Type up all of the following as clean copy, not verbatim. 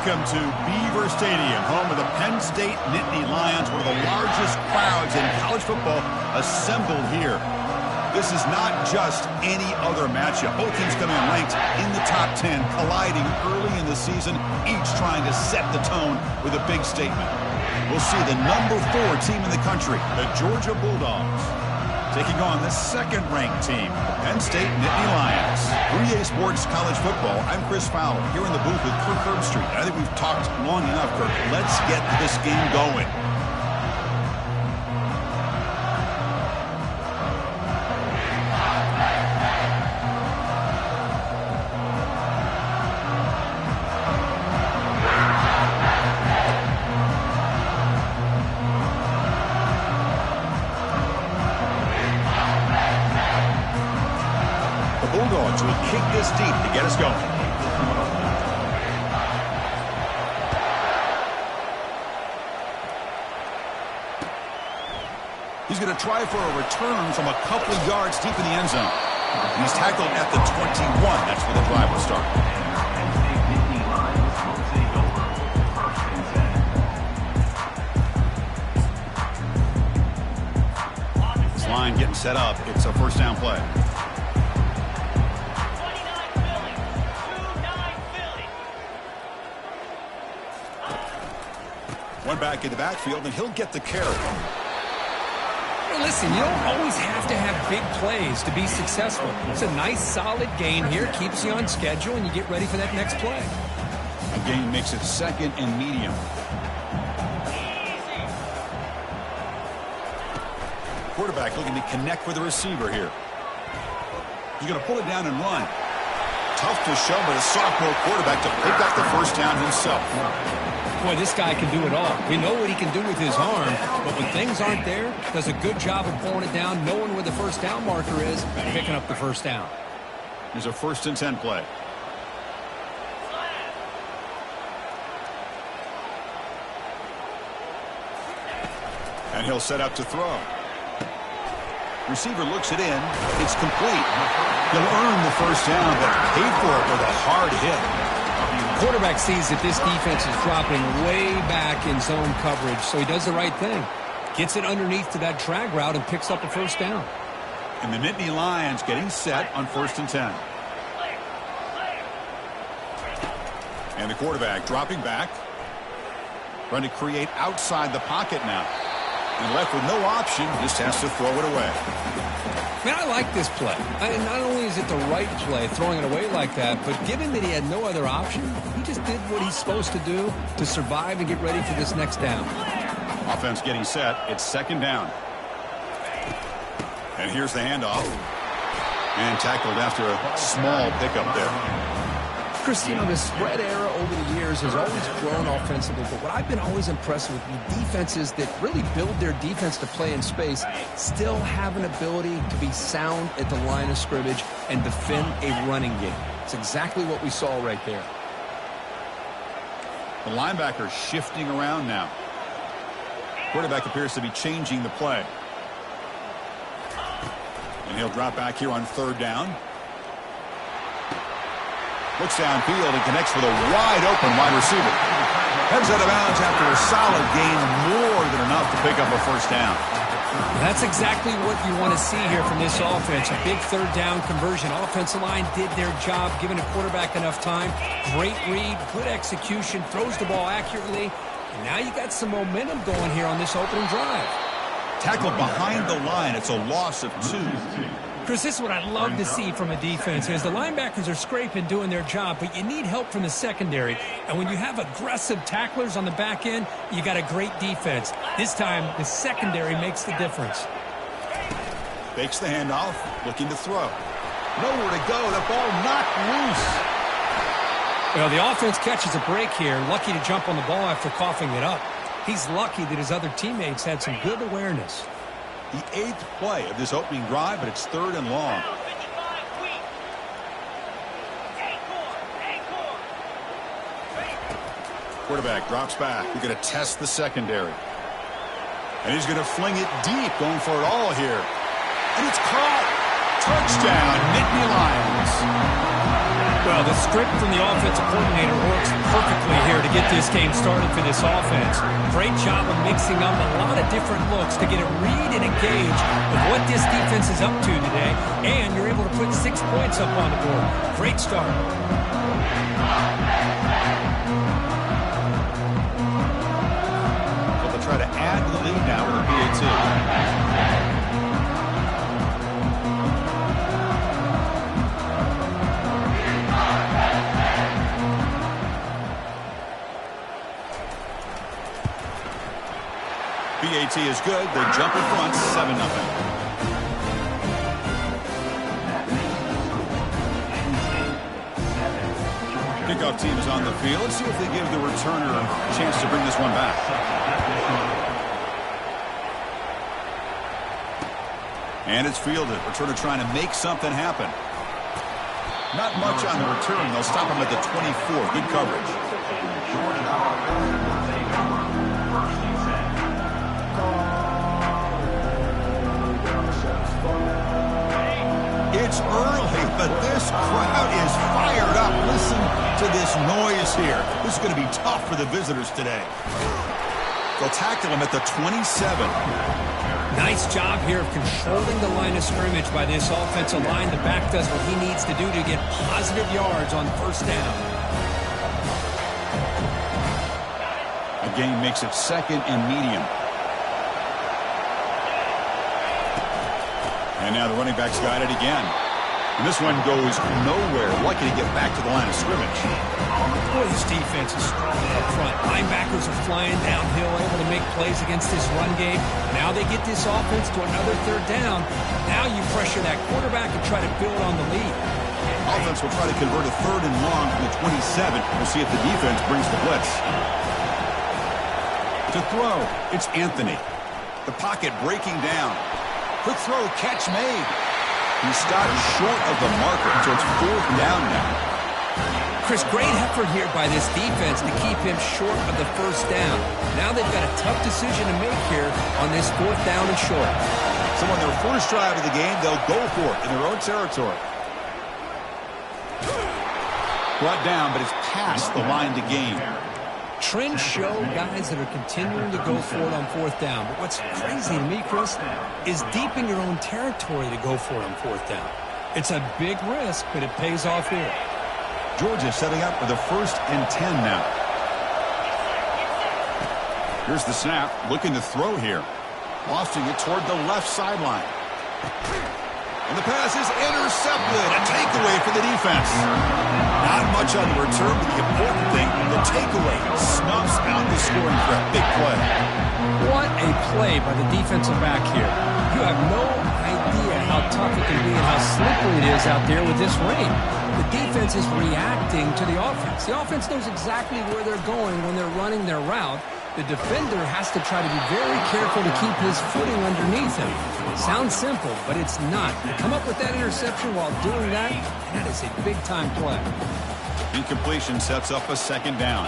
Welcome to Beaver Stadium, home of the Penn State Nittany Lions, one of the largest crowds in college football assembled here. This is not just any other matchup. Both teams come in ranked in the top 10, colliding early in the season, each trying to set the tone with a big statement. We'll see the number 4 team in the country, the Georgia Bulldogs, taking on the second-ranked team, the Penn State Nittany Lions. 3A Sports College Football, I'm Chris Fowler, here in the booth with Kirk Herbstreit. I think we've talked long enough, Kirk. Let's get this game going. Bulldogs will kick this deep to get us going. He's going to try for a return from a couple of yards deep in the end zone. He's tackled at the 21. That's where the drive will start. This line getting set up. It's a first down play. One back in the backfield, and he'll get the carry. Hey, listen, you don't always have to have big plays to be successful. It's a nice, solid gain here. Keeps you on schedule, and you get ready for that next play. A gain makes it second and medium. Quarterback looking to connect with the receiver here. He's going to pull it down and run. Tough to show, but a sophomore quarterback to pick up the first down himself. Boy, this guy can do it all. We know what he can do with his arm, but when things aren't there, does a good job of pulling it down, knowing where the first down marker is, and picking up the first down. Here's a 1st and 10 play. And he'll set up to throw. Receiver looks it in. It's complete. He'll earn the first down, but paid for it with a hard hit. Quarterback sees that this defense is dropping way back in zone coverage, so he does the right thing. Gets it underneath to that drag route and picks up a first down. And the Nittany Lions getting set on 1st and 10. And the quarterback dropping back. Trying to create outside the pocket now. And left with no option, just has to throw it away. Man, I like this play. Not only is it the right play, throwing it away like that, but given that he had no other option, he just did what he's supposed to do to survive and get ready for this next down. Offense getting set. It's 2nd down. And here's the handoff. And tackled after a small pickup there. Chris, you know, the spread era over the years has always grown offensively, but what I've been always impressed with the defenses that really build their defense to play in space still have an ability to be sound at the line of scrimmage and defend a running game. It's exactly what we saw right there. The linebacker shifting around now. Quarterback appears to be changing the play. And he'll drop back here on 3rd down. Looks downfield and connects with a wide-open wide receiver. Heads out of bounds after a solid gain, more than enough to pick up a first down. That's exactly what you want to see here from this offense. A big 3rd down conversion. Offensive line did their job, giving the quarterback enough time. Great read, good execution, throws the ball accurately. And now you got some momentum going here on this opening drive. Tackled behind the line. It's a loss of 2. Chris, this is what I love to see from a defense is the linebackers are scraping, doing their job, but you need help from the secondary. And when you have aggressive tacklers on the back end, you got a great defense. This time, the secondary makes the difference. Fakes the handoff, looking to throw. Nowhere to go. The ball knocked loose. Well, the offense catches a break here, lucky to jump on the ball after coughing it up. He's lucky that his other teammates had some good awareness. The 8th play of this opening drive, but it's 3rd and long. Quarterback drops back. We're going to test the secondary. And he's going to fling it deep, going for it all here. And it's caught. Touchdown, Nittany Lions. Well, the script from the offensive coordinator works perfectly here to get this game started for this offense. Great job of mixing up a lot of different looks to get a read and a gauge of what this defense is up to today, and you're able to put 6 points up on the board. Great start. So they'll try to add to the lead now with a PAT. PAT is good. They jump in front, 7-0. Kickoff team is on the field. Let's see if they give the returner a chance to bring this one back. And it's fielded. Returner trying to make something happen. Not much on the return. They'll stop him at the 24. Good coverage. It's early, but this crowd is fired up. Listen to this noise here. This is going to be tough for the visitors today. They'll tackle him at the 27. Nice job here of controlling the line of scrimmage by this offensive line. The back does what he needs to do to get positive yards on first down. A gain makes it 2nd and medium. And now the running back's got it again. And this one goes nowhere. Lucky to get back to the line of scrimmage. Boy, this defense is strong up front. Linebackers are flying downhill, able to make plays against this run game. Now they get this offense to another 3rd down. Now you pressure that quarterback and try to build on the lead. Offense will try to convert a 3rd and long from the 27. We'll see if the defense brings the blitz. To throw, it's Anthony. The pocket breaking down. Quick throw, catch made. He stopped short of the marker, so it's 4th down now. Chris, great effort here by this defense to keep him short of the 1st down. Now they've got a tough decision to make here on this 4th down and short. So on their first drive of the game, they'll go for it in their own territory. Brought down, but it's past the line to gain. Trends show guys that are continuing to go for it on 4th down. But what's crazy to me, Chris, is deep in your own territory to go for it on 4th down. It's a big risk, but it pays off here. Georgia setting up for the 1st and 10 now. Here's the snap, looking to throw here. Lofting it toward the left sideline. And the pass is intercepted. A takeaway for the defense. Not much on the return, but the important thing, the takeaway snuffs out the scoring threat. Big play. What a play by the defensive back here. You have no idea how tough it can be and how slippery it is out there with this rain. The defense is reacting to the offense. The offense knows exactly where they're going when they're running their route. The defender has to try to be very careful to keep his footing underneath him. Sounds simple, but it's not. To come up with that interception while doing that, that is a big-time play. Incompletion sets up a 2nd down.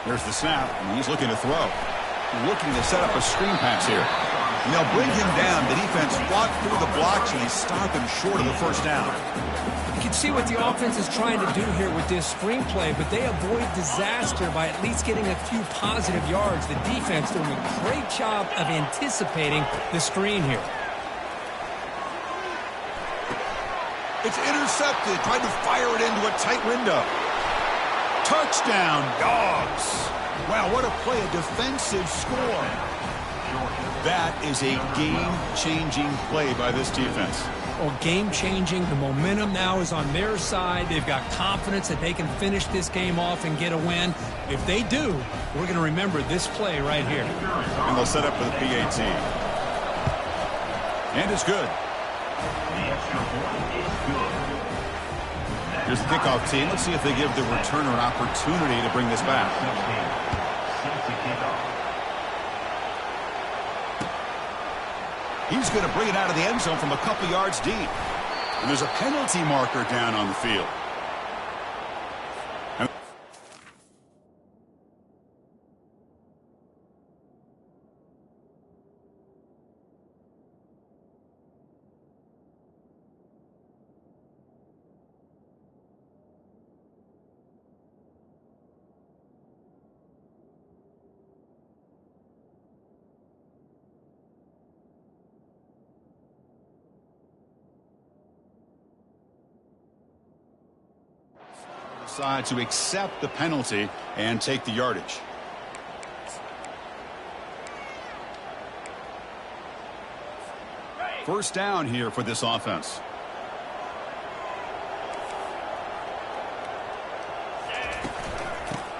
There's the snap, and he's looking to throw. Looking to set up a screen pass here. And they'll bring him down. The defense fought through the blocks, and they stop him short of the 1st down. You can see what the offense is trying to do here with this screenplay, but they avoid disaster by at least getting a few positive yards. The defense doing a great job of anticipating the screen here. It's intercepted, trying to fire it into a tight window. Touchdown, Dogs. Wow, what a play, a defensive score. That is a game-changing play by this defense. Well, game-changing. The momentum now is on their side. They've got confidence that they can finish this game off and get a win. If they do, we're going to remember this play right here. And they'll set up for the PAT. And it's good. Here's the kickoff team. Let's see if they give the returner an opportunity to bring this back. He's going to bring it out of the end zone from a couple yards deep. And there's a penalty marker down on the field. Decide to accept the penalty and take the yardage. First down here for this offense.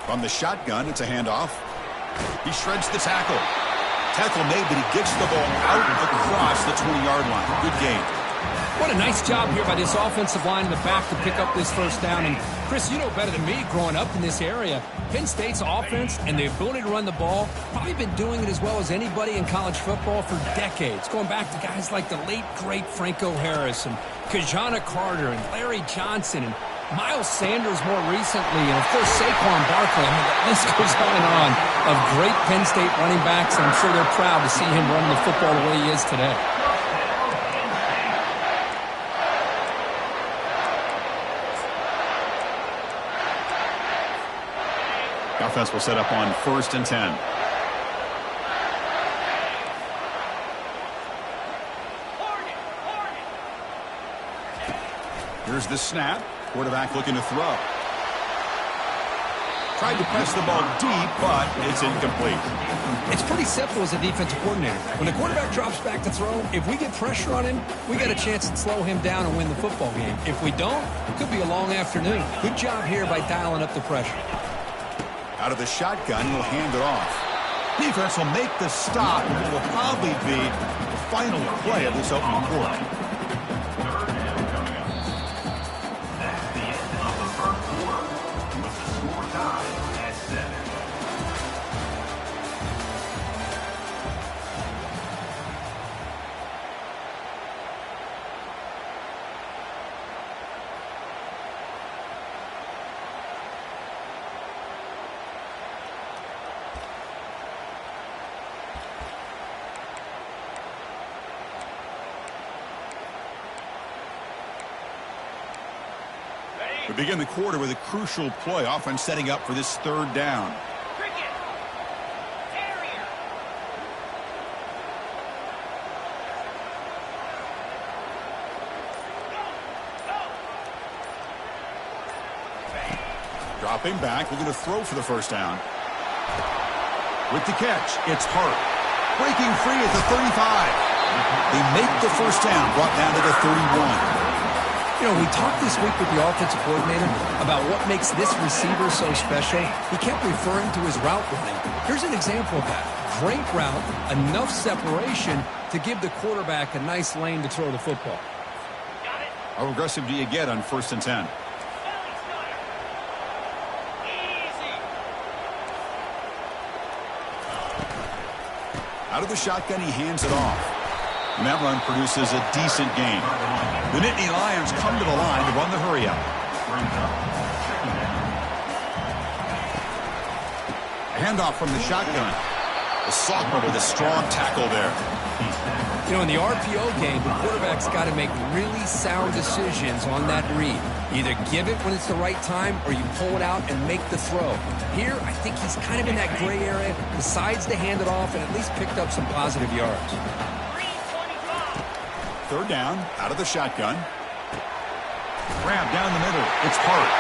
From the shotgun, it's a handoff. He shreds the tackle. Tackle made, but he gets the ball out across the 20-yard line. Good gain. What a nice job here by this offensive line in the back to pick up this first down. And, Chris, you know better than me growing up in this area, Penn State's offense and the ability to run the ball, probably been doing it as well as anybody in college football for decades, going back to guys like the late, great Franco Harris and Kajana Carter and Larry Johnson and Miles Sanders more recently, and, of course, Saquon Barkley. I mean, the list goes on and on of great Penn State running backs, and I'm sure they're proud to see him running the football the way he is today. Offense will set up on 1st and 10. Here's the snap. Quarterback looking to throw. Tried to press the ball deep, but it's incomplete. It's pretty simple as a defensive coordinator. When the quarterback drops back to throw, if we get pressure on him, we got a chance to slow him down and win the football game. If we don't, it could be a long afternoon. Good job here by dialing up the pressure. Out of the shotgun, he'll hand it off. Defense will make the stop, and it will probably be the final play of this opening quarter. That's the end of the first quarter, with the score tied at 7. We begin the quarter with a crucial play, offense setting up for this 3rd down. Dropping back, looking to throw for the first down. With the catch, it's Hart. Breaking free at the 35. They make the first down, brought down to the 31. You know, we talked this week with the offensive coordinator about what makes this receiver so special. He kept referring to his route running. Here's an example of that. Great route, enough separation to give the quarterback a nice lane to throw the football. How aggressive do you get on 1st and 10? Out of the shotgun, he hands it off. And that run produces a decent gain. The Nittany Lions come to the line to run the hurry-up. Handoff from the shotgun. The sophomore with a strong tackle there. You know, in the RPO game, the quarterback's got to make really sound decisions on that read. Either give it when it's the right time or you pull it out and make the throw. Here, I think he's kind of in that gray area, decides to hand it off and at least picked up some positive yards. 3rd down, out of the shotgun. Grab down the middle. It's Hart.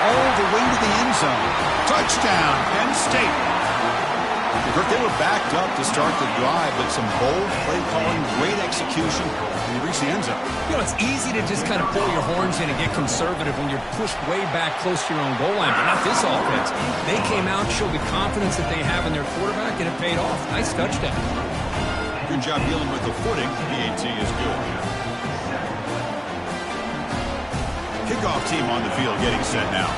All the way to the end zone. Touchdown, Penn State. They were backed up to start the drive, but some bold play calling, great execution, and they reached the end zone. You know, it's easy to just kind of pull your horns in and get conservative when you're pushed way back close to your own goal line, but not this offense. They came out, showed the confidence that they have in their quarterback, and it paid off. Nice touchdown. Good job dealing with the footing. PAT is good. Kickoff team on the field getting set now.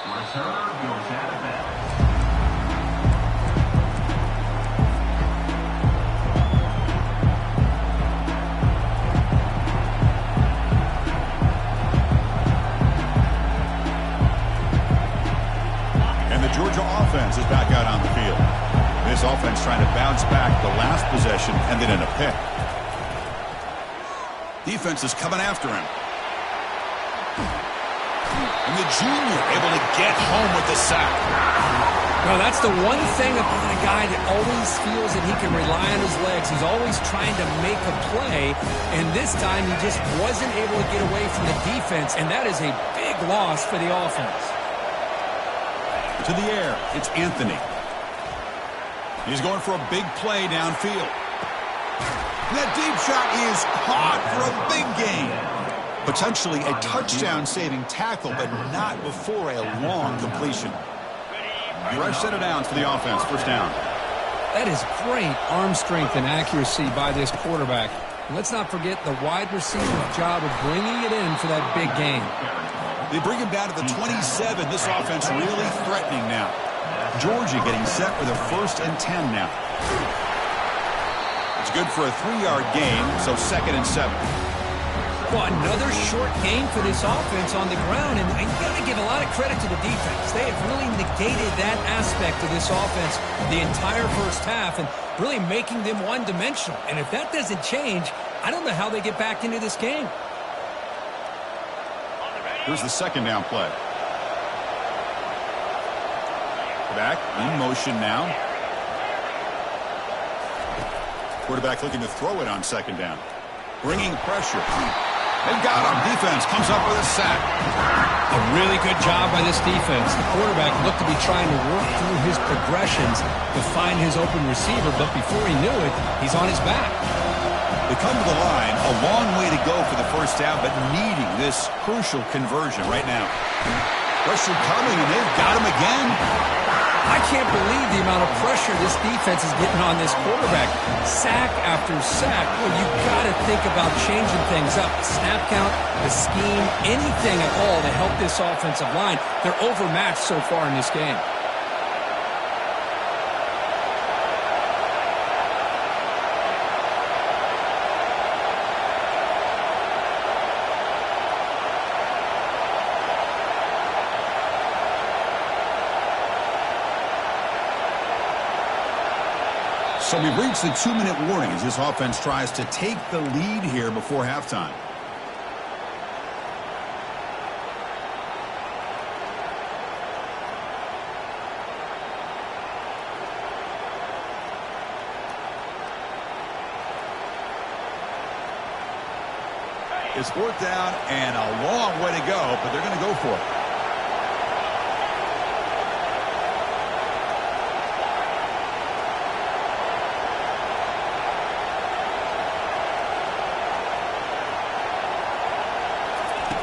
Returner goes out of bounds. And the Georgia offense is back out on the field. This offense trying to bounce back. The last possession ended in a pick. Defense is coming after him. And the junior able to get home with the sack. No, that's the one thing about a guy that always feels that he can rely on his legs. He's always trying to make a play, and this time he just wasn't able to get away from the defense, and that is a big loss for the offense. To the air, it's Anthony. He's going for a big play downfield. That deep shot is caught for a big gain. Potentially a touchdown-saving tackle, but not before a long completion. Fresh set of downs for the offense. First down. That is great arm strength and accuracy by this quarterback. And let's not forget the wide receiver's job of bringing it in for that big gain. They bring him down to the 27. This offense really threatening now. Georgia getting set with a 1st and 10 now. It's good for a 3-yard gain, so 2nd and 7. Well, another short game for this offense on the ground, and you got to give a lot of credit to the defense. They have really negated that aspect of this offense the entire first half and really making them one-dimensional. And if that doesn't change, I don't know how they get back into this game. Here's the 2nd down play. Back in motion now. Quarterback looking to throw it on 2nd down. Bringing pressure. They've got him. Defense comes up with a sack. A really good job by this defense. The quarterback looked to be trying to work through his progressions to find his open receiver, but before he knew it, he's on his back. They come to the line, a long way to go for the first down, but needing this crucial conversion right now. Pressure coming, and they've got him again. I can't believe the amount of pressure this defense is getting on this quarterback. Sack after sack. Well, you've got to think about changing things up. The snap count, the scheme, anything at all to help this offensive line. They're overmatched so far in this game. So we've reached the 2-minute warning as this offense tries to take the lead here before halftime. It's 4th down and a long way to go, but they're going to go for it.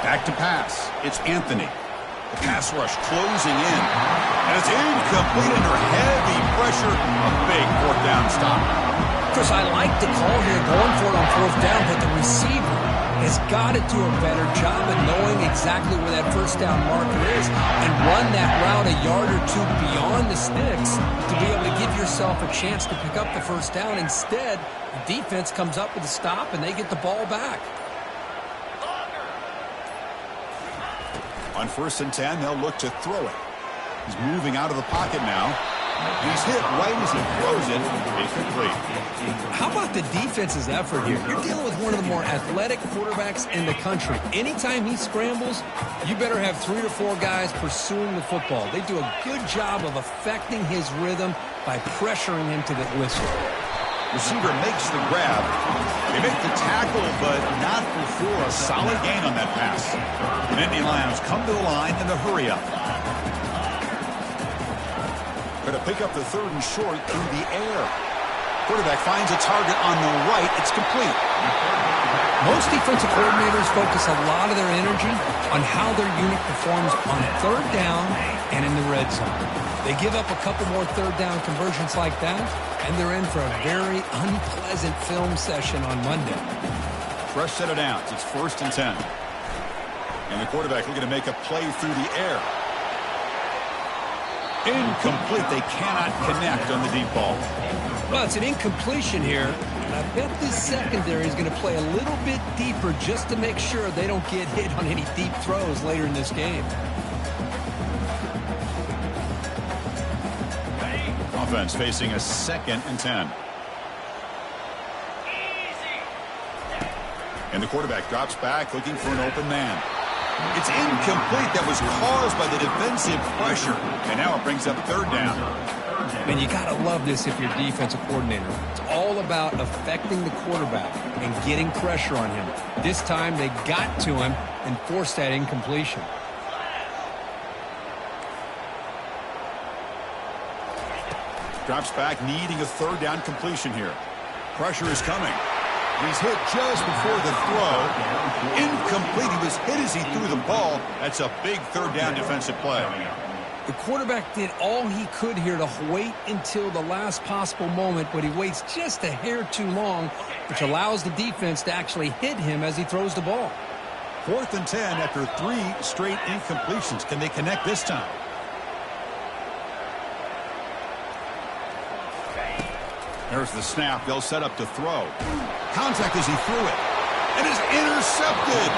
Back to pass. It's Anthony. The pass rush closing in. And it's incomplete under heavy pressure. A big 4th down stop. Chris, I like the call here going for it on 4th down, but the receiver has got to do a better job of knowing exactly where that 1st down marker is and run that route a yard or two beyond the sticks to be able to give yourself a chance to pick up the 1st down. Instead, the defense comes up with a stop and they get the ball back. On 1st and 10, they'll look to throw it. He's moving out of the pocket now. He's hit right as he throws it. It's complete. How about the defense's effort here? You're dealing with one of the more athletic quarterbacks in the country. Anytime he scrambles, you better have 3 or 4 guys pursuing the football. They do a good job of affecting his rhythm by pressuring him to the whistle. Receiver makes the grab. They make the tackle, but not before a solid gain on that pass. Nittany Lions come to the line in the hurry-up. Going to pick up the 3rd and short through the air. Quarterback finds a target on the right. It's complete. Most defensive coordinators focus a lot of their energy on how their unit performs on 3rd down and in the red zone. They give up a couple more 3rd down conversions like that, and they're in for a very unpleasant film session on Monday. Fresh set of downs. It's 1st and 10. And the quarterback looking to make a play through the air. Incomplete. They cannot connect on the deep ball. Well, it's an incompletion here. I bet this secondary is going to play a little bit deeper just to make sure they don't get hit on any deep throws later in this game. Offense facing a 2nd and 10. And the quarterback drops back looking for an open man. It's incomplete. That was caused by the defensive pressure. And now it brings up third down. And you got to love this if you're defensive coordinator. It's all about affecting the quarterback and getting pressure on him. This time they got to him and forced that incompletion. Drops back, needing a third down completion here. Pressure is coming. He's hit just before the throw. Incomplete. He was hit as he threw the ball. That's a big third down defensive play. The quarterback did all he could here to wait until the last possible moment, but he waits just a hair too long, which allows the defense to actually hit him as he throws the ball. 4th and 10 after 3 straight incompletions. Can they connect this time? There's the snap. They'll set up to throw. Contact as he threw it. And is intercepted.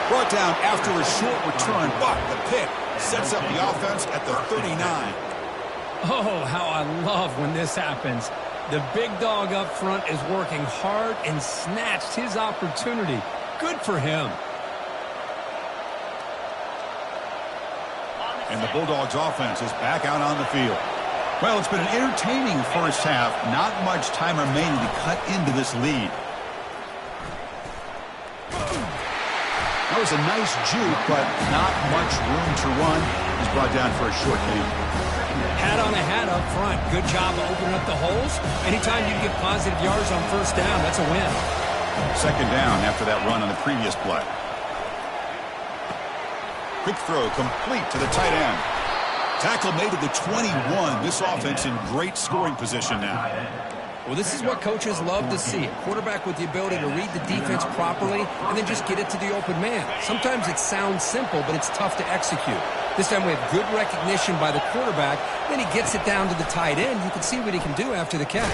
Brought down after a short return, but the pick sets up the offense at the 39. Oh, how I love when this happens. The big dog up front is working hard and snatched his opportunity. Good for him. And the Bulldogs offense is back out on the field. Well, it's been an entertaining first half. Not much time remaining to cut into this lead. That was a nice juke, but not much room to run. He's brought down for a short gain. Hat on a hat up front. Good job of opening up the holes. Anytime you get positive yards on first down, that's a win. Second down after that run on the previous play. Quick throw complete to the tight end. Tackle made at the 21. This offense in great scoring position now. Well, this is what coaches love to see. A quarterback with the ability to read the defense properly and then just get it to the open man. Sometimes it sounds simple, but it's tough to execute. This time we have good recognition by the quarterback. Then he gets it down to the tight end. You can see what he can do after the catch.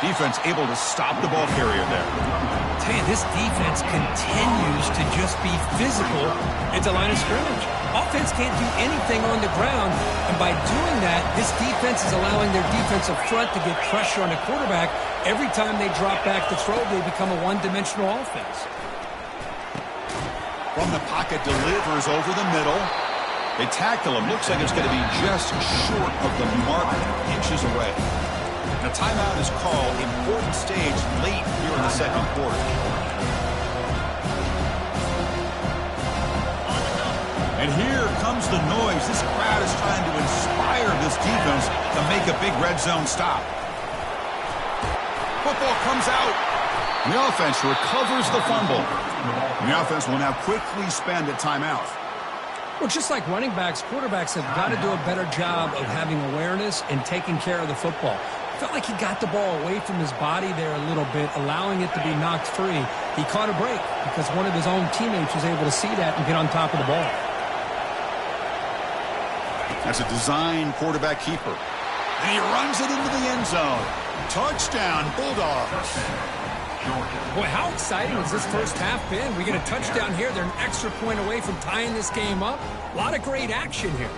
Defense able to stop the ball carrier there. I tell you, this defense continues to just be physical at the line of scrimmage. Offense can't do anything on the ground, and by doing that, this defense is allowing their defensive front to get pressure on the quarterback. Every time they drop back to throw, they become a one-dimensional offense. From the pocket, delivers over the middle. They tackle him. Looks like it's going to be just short of the mark, inches away. A timeout is called. Important stage late here in the second quarter. And here comes the noise. This crowd is trying to inspire this defense to make a big red zone stop. Football comes out. And the offense recovers the fumble. And the offense will now quickly spend a timeout. Well, just like running backs, quarterbacks have got to do a better job of having awareness and taking care of the football. Felt like he got the ball away from his body there a little bit, allowing it to be knocked free. He caught a break because one of his own teammates was able to see that and get on top of the ball. That's a design quarterback keeper. And he runs it into the end zone. Touchdown, Bulldogs. Boy, how exciting has this first half been? We get a touchdown here. They're an extra point away from tying this game up. A lot of great action here.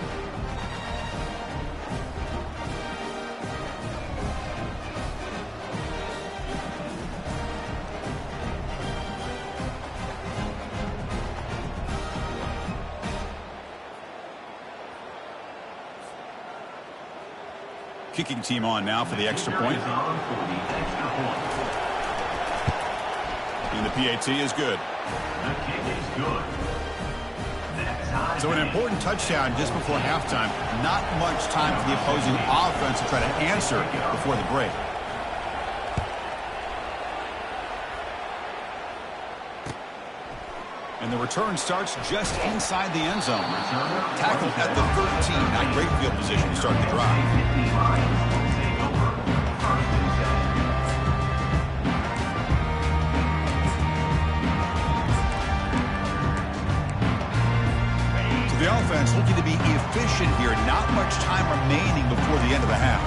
Kicking team on now for the extra point. And the PAT is good. The kick is good. So an important touchdown just before halftime. Not much time for the opposing offense to try to answer before the break. And the return starts just inside the end zone. Tackled at the 13. Not great field position to start the drive. The offense looking to be efficient here. Not much time remaining before the end of the half.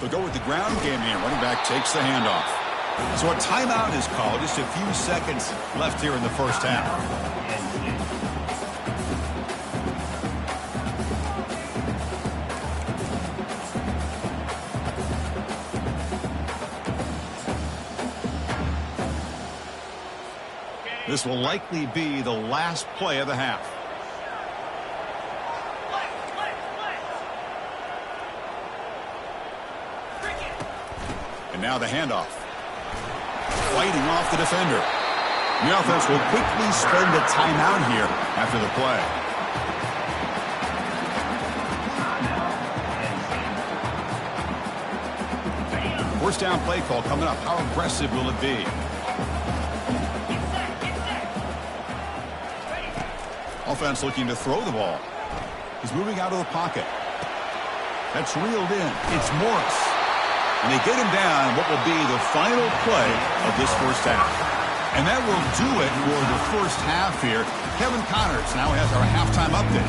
They'll go with the ground game here. Running back takes the handoff. So a timeout is called. Just a few seconds left here in the first half. This will likely be the last play of the half. And now the handoff. Fighting off the defender. The offense will quickly spend a timeout here after the play. First down play call coming up. How aggressive will it be? Offense looking to throw the ball. He's moving out of the pocket. That's reeled in. It's Morris. And they get him down what will be the final play of this first half. And that will do it for the first half here. Kevin Connors now has our halftime update.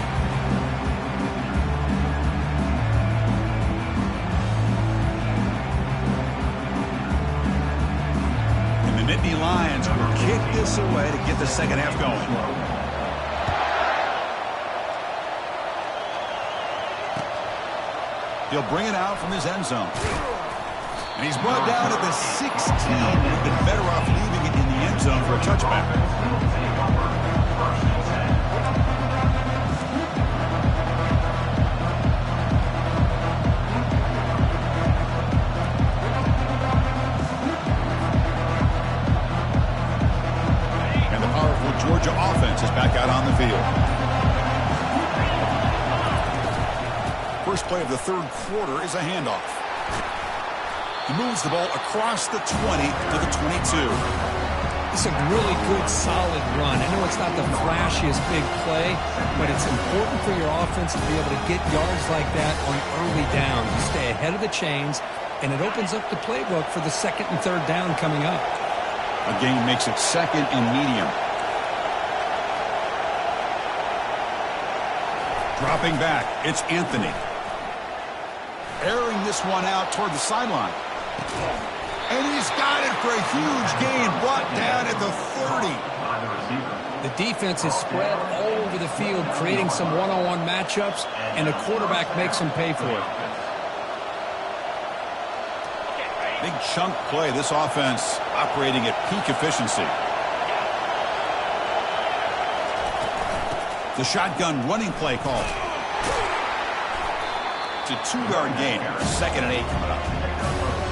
And the Nittany Lions will kick this away to get the second half going. He'll bring it out from his end zone. And he's brought down at the 16. Would have been better off leaving it in the end zone for a touchback. And the powerful Georgia offense is back out on the field. First play of the third quarter is a handoff. He moves the ball across the 20 to the 22. It's a really good, solid run. I know it's not the flashiest big play, but it's important for your offense to be able to get yards like that on early downs. You stay ahead of the chains, and it opens up the playbook for the second and third down coming up. A gain makes it second and medium. Dropping back, it's Anthony. Airing this one out toward the sideline. And he's got it for a huge gain, brought down at the 30. The defense is spread all over the field, creating some one-on-one matchups, and the quarterback makes them pay for it. Big chunk play. This offense operating at peak efficiency. The shotgun running play call. It's a 2-yard gain. Second and 8 coming up.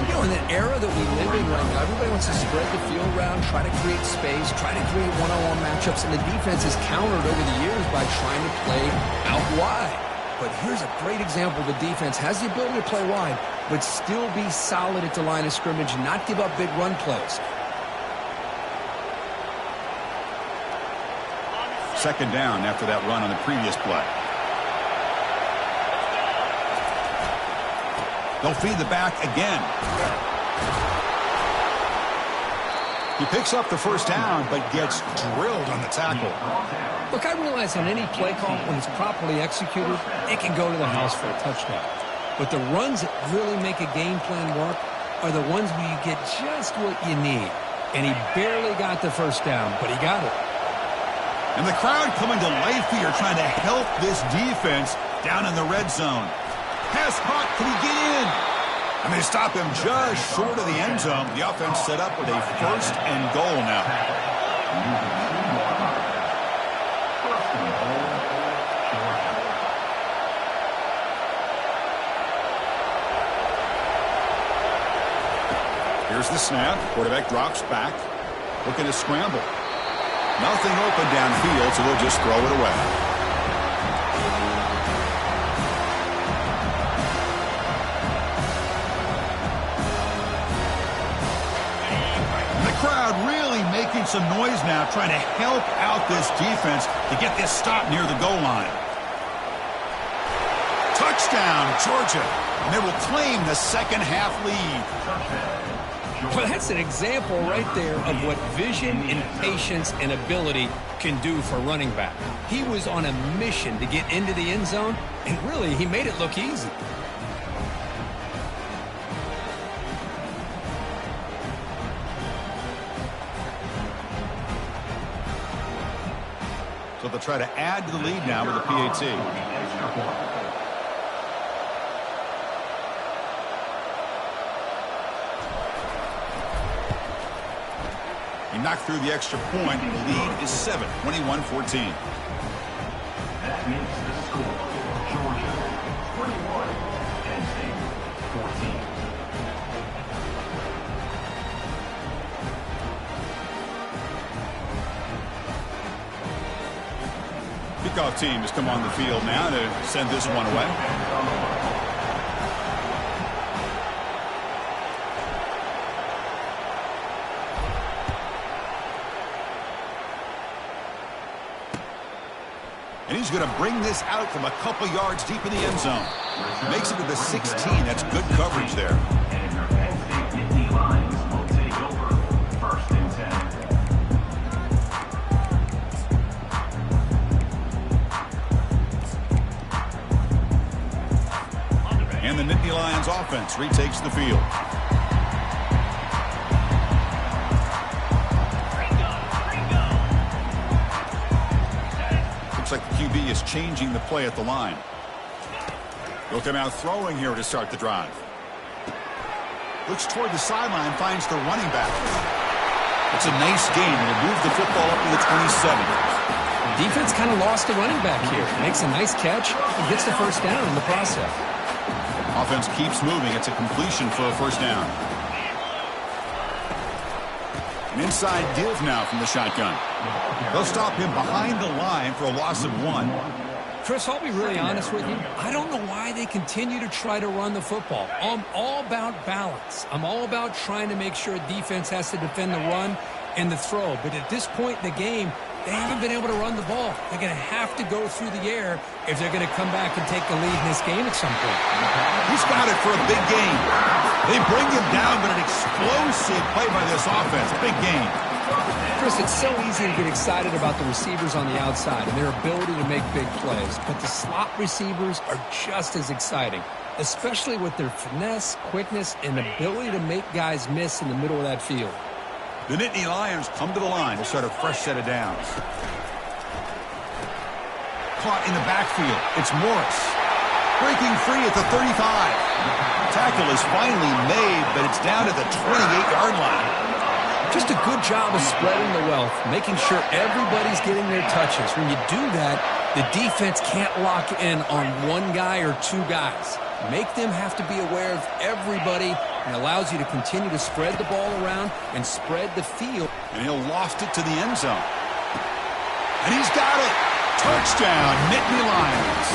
You know, in the era that we live in right now, everybody wants to spread the field around, try to create space, try to create one-on-one matchups, and the defense has countered over the years by trying to play out wide. But here's a great example. The defense has the ability to play wide, but still be solid at the line of scrimmage, not give up big run plays. Second down after that run on the previous play. They'll feed the back again. He picks up the first down, but gets drilled on the tackle. Look, I realize on any play call, when it's properly executed, it can go to the house for a touchdown. But the runs that really make a game plan work are the ones where you get just what you need. And he barely got the first down, but he got it. And the crowd coming to life here, trying to help this defense down in the red zone. Pass caught. Can he get in? And they stop him just short of the end zone. The offense set up with a first and goal now. Here's the snap. Quarterback drops back. Looking to scramble. Nothing open downfield, so they'll just throw it away. Crowd really making some noise now, trying to help out this defense to get this stop near the goal line. Touchdown, Georgia. And they will claim the second half lead. Well, that's an example right there of what vision and patience and ability can do for running back. He was on a mission to get into the end zone, and really, he made it look easy. So they'll try to add to the lead now with a PAT. He knocked through the extra point. The lead is 7, 21-14. That makes the score Georgia 21, Penn State 14. Kickoff team has come on the field now to send this one away. And he's going to bring this out from a couple yards deep in the end zone. Makes it to the 16. That's good coverage there. And your Penn State Nittany Lions will take over 1st and 10. And the Nittany Lions offense retakes the field. Like the QB is changing the play at the line. He'll come out throwing here to start the drive. Looks toward the sideline, finds the running back. It's a nice gain. He'll move the football up to the 27. The defense kind of lost the running back here. Makes a nice catch and gets the first down in the process. Offense keeps moving. It's a completion for a first down. An inside give now from the shotgun. They'll stop him behind the line for a loss of 1. Chris, I'll be really honest with you. I don't know why they continue to try to run the football. I'm all about balance. I'm all about trying to make sure defense has to defend the run and the throw. But at this point in the game, they haven't been able to run the ball. They're going to have to go through the air if they're going to come back and take the lead in this game at some point. He's got it for a big gain. They bring him down, but an explosive play by this offense. Big gain. Chris, it's so easy to get excited about the receivers on the outside and their ability to make big plays. But the slot receivers are just as exciting, especially with their finesse, quickness, and ability to make guys miss in the middle of that field. The Nittany Lions come to the line to start a fresh set of downs. Caught in the backfield. It's Morris. Breaking free at the 35. Tackle is finally made, but it's down at the 28-yard line. Just a good job of spreading the wealth, making sure everybody's getting their touches. When you do that, the defense can't lock in on one guy or two guys. Make them have to be aware of everybody, and allows you to continue to spread the ball around and spread the field. And he'll loft it to the end zone. And he's got it. Touchdown, Nittany Lions.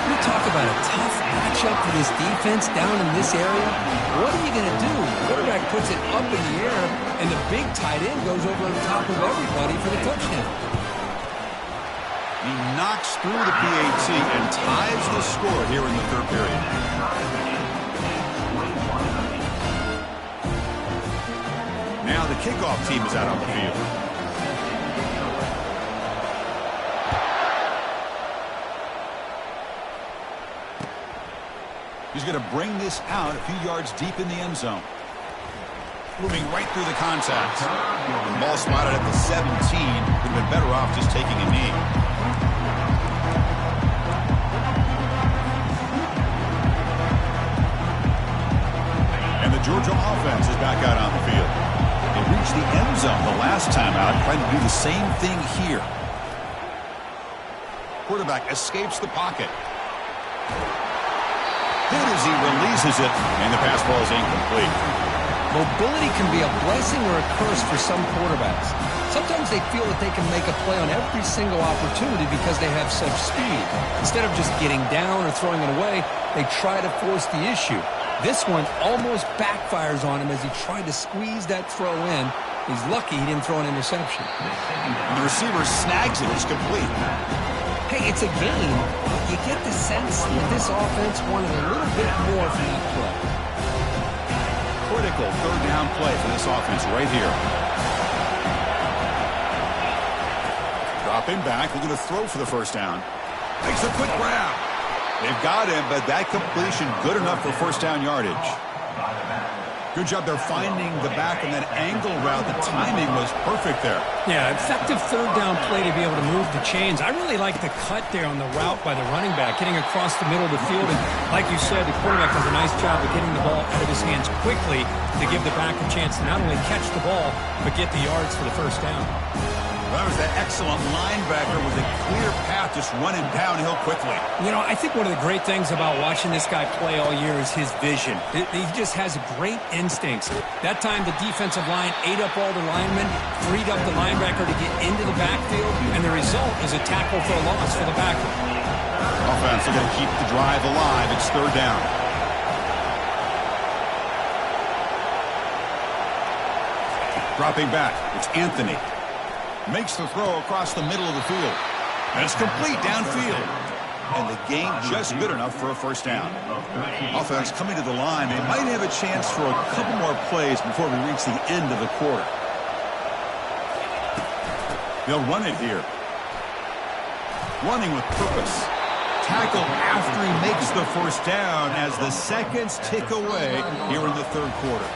We talk about a tough matchup for this defense down in this area. What are you going to do? The quarterback puts it up in the air, and the big tight end goes over the top of everybody for the touchdown. He knocks through the PAT and ties the score here in the third period. Now the kickoff team is out on the field. He's going to bring this out a few yards deep in the end zone. Moving right through the contact. The ball spotted at the 17. Would have been better off just taking a knee. And the Georgia offense is back out on the field. They reached the end zone the last time out, trying to do the same thing here. Quarterback escapes the pocket. Good as he releases it, and the pass ball is incomplete. Mobility can be a blessing or a curse for some quarterbacks. Sometimes they feel that they can make a play on every single opportunity because they have such speed. Instead of just getting down or throwing it away, they try to force the issue. This one almost backfires on him as he tried to squeeze that throw in. He's lucky he didn't throw an interception. And the receiver snags it. It's complete. Hey, it's a game. You get the sense that this offense wanted a little bit more from that play. Critical third down play for this offense right here. Dropping back, looking to throw for the first down. Makes a quick grab. They've got him, but that completion good enough for first down yardage. Good job there finding the back and that angle route. The timing was perfect there. Yeah, effective third down play to be able to move the chains. I really like the cut there on the route by the running back, getting across the middle of the field. And like you said, the quarterback does a nice job of getting the ball out of his hands quickly to give the back a chance to not only catch the ball, but get the yards for the first down. That was that excellent linebacker with a clear path, just running downhill quickly. You know, I think one of the great things about watching this guy play all year is his vision. He just has great instincts. That time, the defensive line ate up all the linemen, freed up the linebacker to get into the backfield, and the result is a tackle for a loss for the backer. Offense looking to keep the drive alive. It's third down. Dropping back, it's Anthony. Makes the throw across the middle of the field. And it's complete downfield. And the gain just good enough for a first down. Offense coming to the line. They might have a chance for a couple more plays before we reach the end of the quarter. They'll run it here. Running with purpose. Tackle after he makes the first down as the seconds tick away here in the third quarter.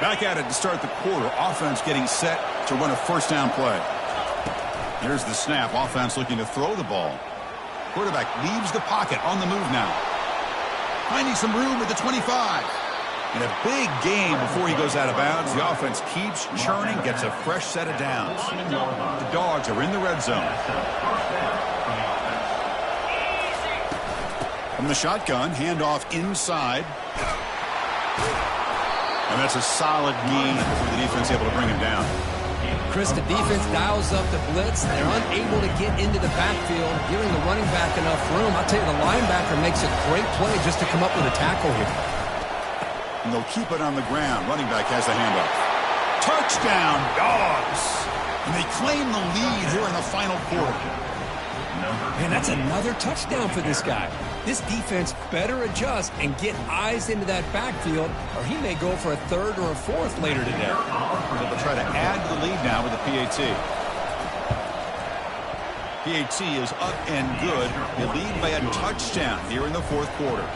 Back at it to start the quarter. Offense getting set to run a first down play. Here's the snap. Offense looking to throw the ball. Quarterback leaves the pocket on the move now. Finding some room at the 25. And a big gain before he goes out of bounds. The offense keeps churning, gets a fresh set of downs. The Dogs are in the red zone. From the shotgun, handoff inside. And that's a solid gain before the defense able to bring him down. Chris, the defense dials up the blitz. They're unable to get into the backfield, giving the running back enough room. I'll tell you, the linebacker makes a great play just to come up with a tackle here. And they'll keep it on the ground. Running back has the handoff. Touchdown, Dogs! And they claim the lead here in the final quarter. Man, that's another touchdown for this guy. This defense better adjust and get eyes into that backfield, or he may go for a third or a fourth later today. They'll try to add to the lead now with the PAT. PAT is up and good. They lead by a touchdown here in the fourth quarter.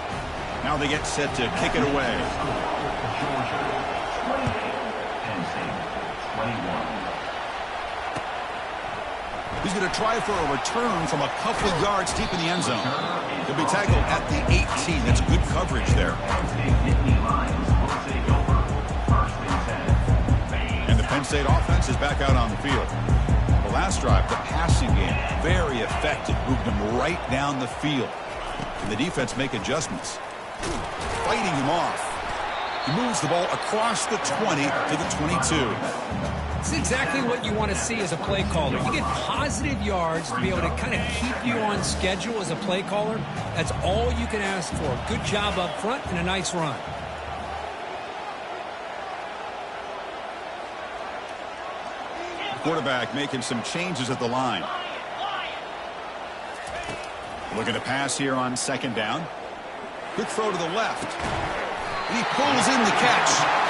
Now they get set to kick it away. He's going to try for a return from a couple of yards deep in the end zone. He'll be tackled at the 18. That's good coverage there. And the Penn State offense is back out on the field. The last drive, the passing game, very effective. Moved them right down the field. And the defense make adjustments. Fighting him off. He moves the ball across the 20 to the 22. It's exactly what you want to see as a play caller. You get positive yards to be able to kind of keep you on schedule as a play caller. That's all you can ask for. Good job up front and a nice run. Quarterback making some changes at the line. Looking to pass here on second down. Good throw to the left. And he pulls in the catch.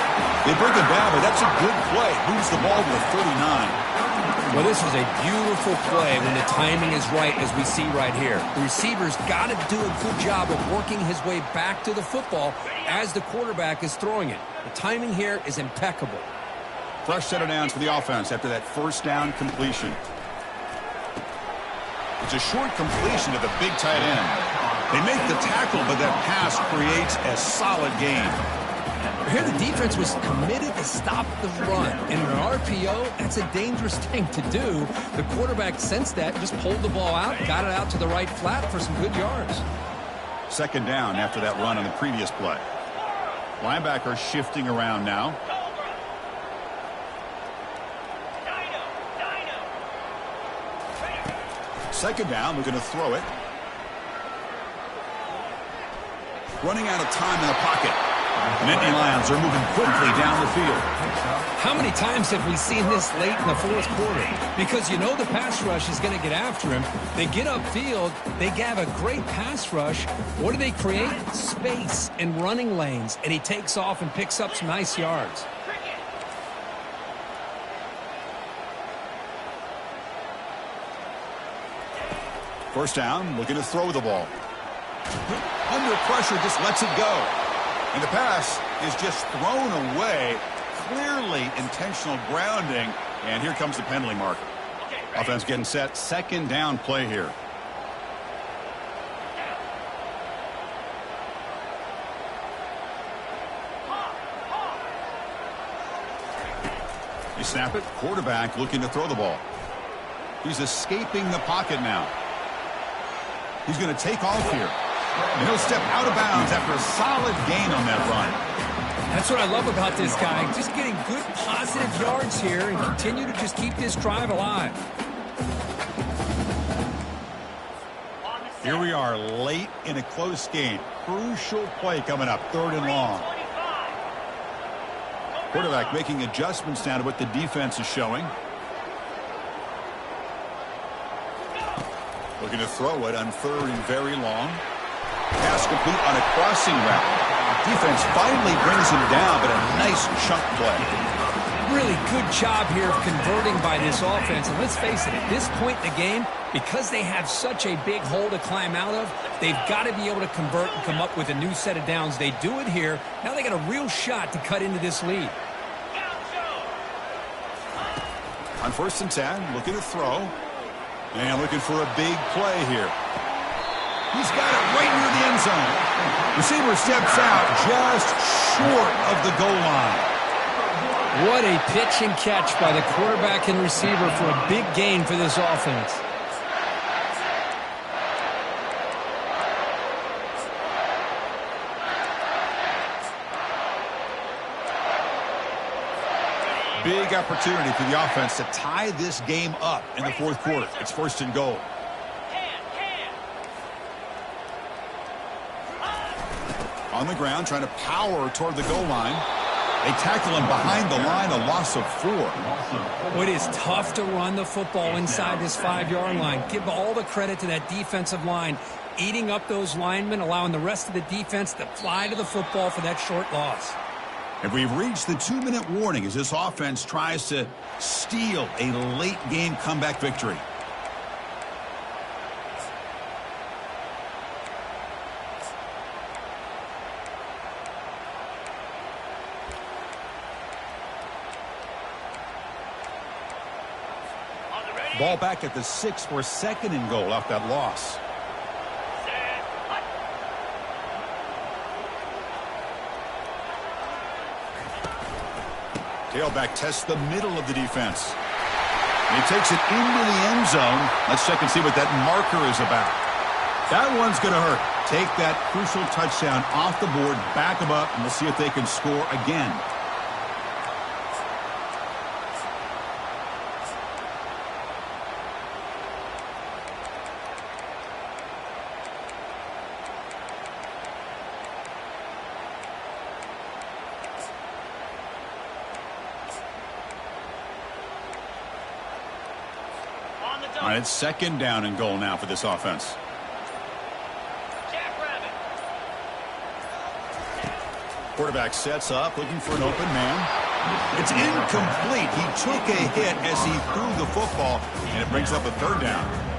They bring him down, but that's a good play. Moves the ball to the 39. Well, this was a beautiful play when the timing is right, as we see right here. The receiver's got to do a good job of working his way back to the football as the quarterback is throwing it. The timing here is impeccable. Fresh set of downs for the offense after that first down completion. It's a short completion to the big tight end. They make the tackle, but that pass creates a solid gain. Here the defense was committed to stop the run. In an RPO, that's a dangerous thing to do. The quarterback sensed that, just pulled the ball out, got it out to the right flat for some good yards. Second down after that run on the previous play. Linebacker shifting around now. Second down, we're going to throw it. Running out of time in the pocket. The Nittany Lions are moving quickly down the field. How many times have we seen this late in the fourth quarter? Because you know the pass rush is going to get after him. They get upfield. They have a great pass rush. What do they create? Space and running lanes. And he takes off and picks up some nice yards. First down, looking to throw the ball. Under pressure, just lets it go. And the pass is just thrown away. Clearly intentional grounding. And here comes the penalty marker. Offense getting set. Second down play here. You snap it. Quarterback looking to throw the ball. He's escaping the pocket now. He's going to take off here. And he'll step out of bounds after a solid gain on that run. That's what I love about this guy. Just getting good positive yards here and continue to just keep this drive alive. Here we are late in a close game. Crucial play coming up. 3rd and long. Quarterback making adjustments now to what the defense is showing. Looking to throw it on 3rd and very long. Pass complete on a crossing route. Defense finally brings him down, but a nice chunk play. Really good job here of converting by this offense. And let's face it, at this point in the game, because they have such a big hole to climb out of, they've got to be able to convert and come up with a new set of downs. They do it here. Now they got a real shot to cut into this lead. On 1st and 10, looking to throw. And looking for a big play here. He's got it right near the end zone. Receiver steps out just short of the goal line. What a pitch and catch by the quarterback and receiver for a big gain for this offense. Big opportunity for the offense to tie this game up in the 4th quarter. It's 1st and goal. On the ground, trying to power toward the goal line. They tackle him behind the line, a loss of 4. Well, it is tough to run the football inside this 5-yard line. Give all the credit to that defensive line, eating up those linemen, allowing the rest of the defense to fly to the football for that short loss. And we've reached the 2-minute warning as this offense tries to steal a late game comeback victory. Ball back at the 6 for 2nd and goal off that loss. Tailback tests the middle of the defense. And he takes it into the end zone. Let's check and see what that marker is about. That one's going to hurt. Take that crucial touchdown off the board, back them up, and we'll see if they can score again. All right, it's 2nd down and goal now for this offense. Quarterback sets up, looking for an open man. It's incomplete. He took a hit as he threw the football, and it brings up a 3rd down.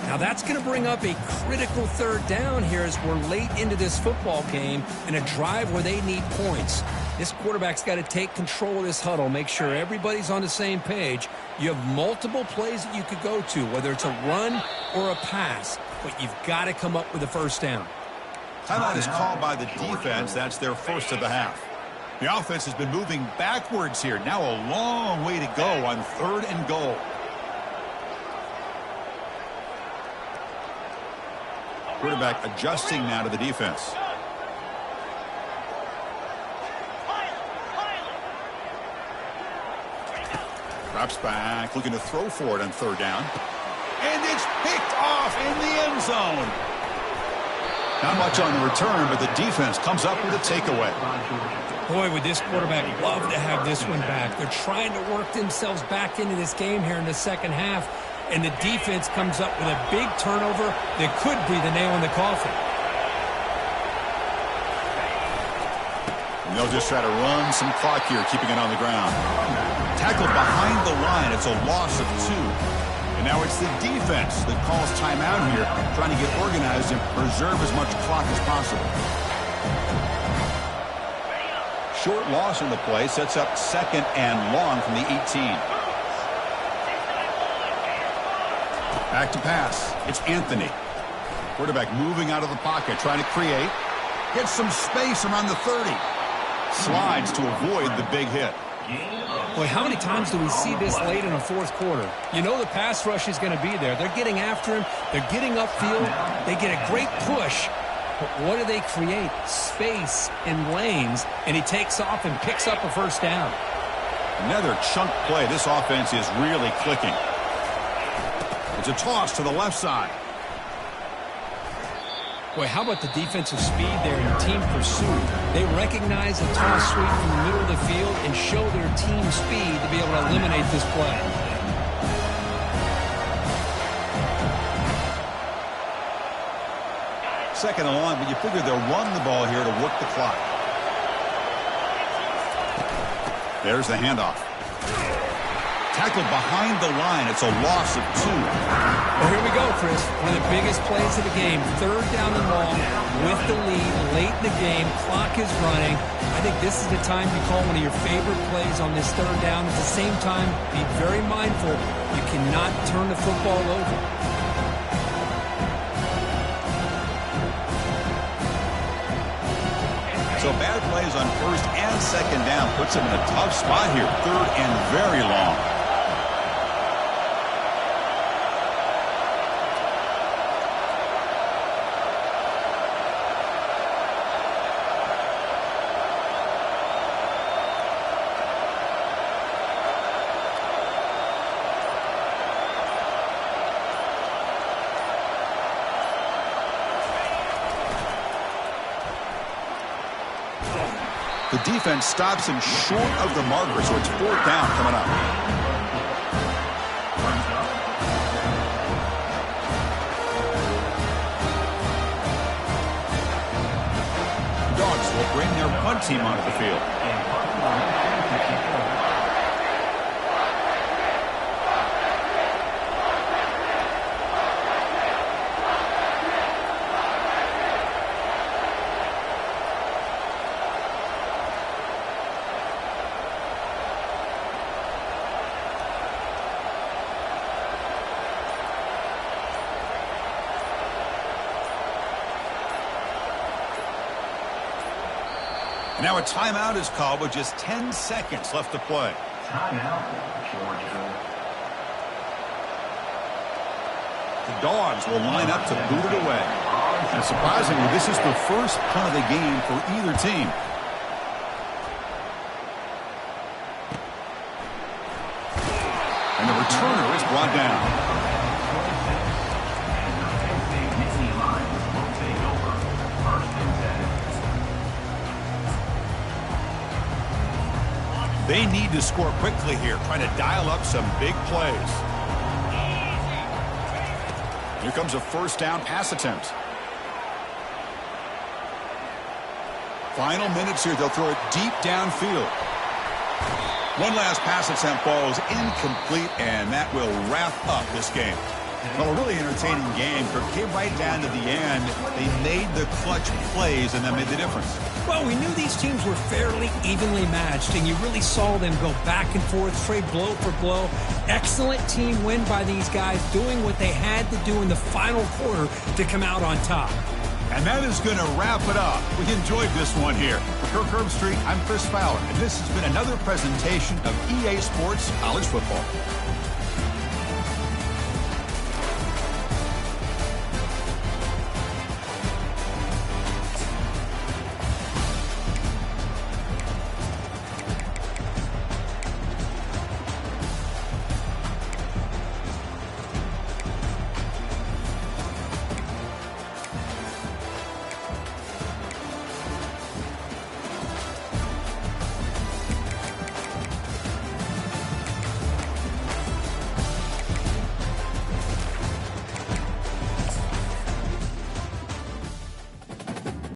Now that's going to bring up a critical 3rd down here as we're late into this football game in a drive where they need points. This quarterback's got to take control of this huddle, make sure everybody's on the same page. You have multiple plays that you could go to, whether it's a run or a pass, but you've got to come up with a 1st down. Timeout is called by the defense. That's their 1st of the half. The offense has been moving backwards here. Now a long way to go on 3rd and goal. Quarterback adjusting now to the defense. Drops back, looking to throw for it on 3rd down. And it's picked off in the end zone. Not much on the return, but the defense comes up with a takeaway. Boy, would this quarterback love to have this one back. They're trying to work themselves back into this game here in the second half, and the defense comes up with a big turnover that could be the nail in the coffin. And they'll just try to run some clock here, keeping it on the ground. Tackled behind the line. It's a loss of 2. And now it's the defense that calls timeout here, trying to get organized and preserve as much clock as possible. Short loss in the play sets up 2nd and long from the 18. Back to pass. It's Anthony. Quarterback moving out of the pocket, trying to create. Gets some space around the 30. Slides to avoid the big hit. Boy, how many times do we see this late in a fourth quarter? You know the pass rush is going to be there. They're getting after him. They're getting upfield. They get a great push. But what do they create? Space and lanes. And he takes off and picks up a first down. Another chunk play. This offense is really clicking. It's a toss to the left side. Boy, how about the defensive speed there in team pursuit? They recognize the toss sweep from the middle of the field and show their team speed to be able to eliminate this play. Second and long, but you figure they'll run the ball here to work the clock. There's the handoff. Tackled behind the line. It's a loss of 2. Well, here we go, Chris. One of the biggest plays of the game. 3rd down and long with the lead late in the game. Clock is running. I think this is the time you call one of your favorite plays on this 3rd down. At the same time, be very mindful. You cannot turn the football over. So bad plays on 1st and 2nd down puts them in a tough spot here. 3rd and very long. The defense stops him short of the marker, so it's 4th down coming up. Dogs will bring their punt team onto the field. Now a timeout is called with just 10 seconds left to play. Timeout, Georgia. The Dogs will line up to boot it away. And surprisingly, this is the first punt of the game for either team. And the returner is brought down. They need to score quickly here, trying to dial up some big plays. Here comes a 1st down pass attempt. Final minutes here, they'll throw it deep downfield. One last pass attempt falls incomplete, and that will wrap up this game. Well, a really entertaining game. Came right down to the end. They made the clutch plays, and that made the difference. Well, we knew these teams were fairly evenly matched, and you really saw them go back and forth, trade blow for blow. Excellent team win by these guys, doing what they had to do in the final quarter to come out on top. And that is going to wrap it up. We enjoyed this one here. For Kirk Herbstreit, I'm Chris Fowler, and this has been another presentation of EA Sports College Football.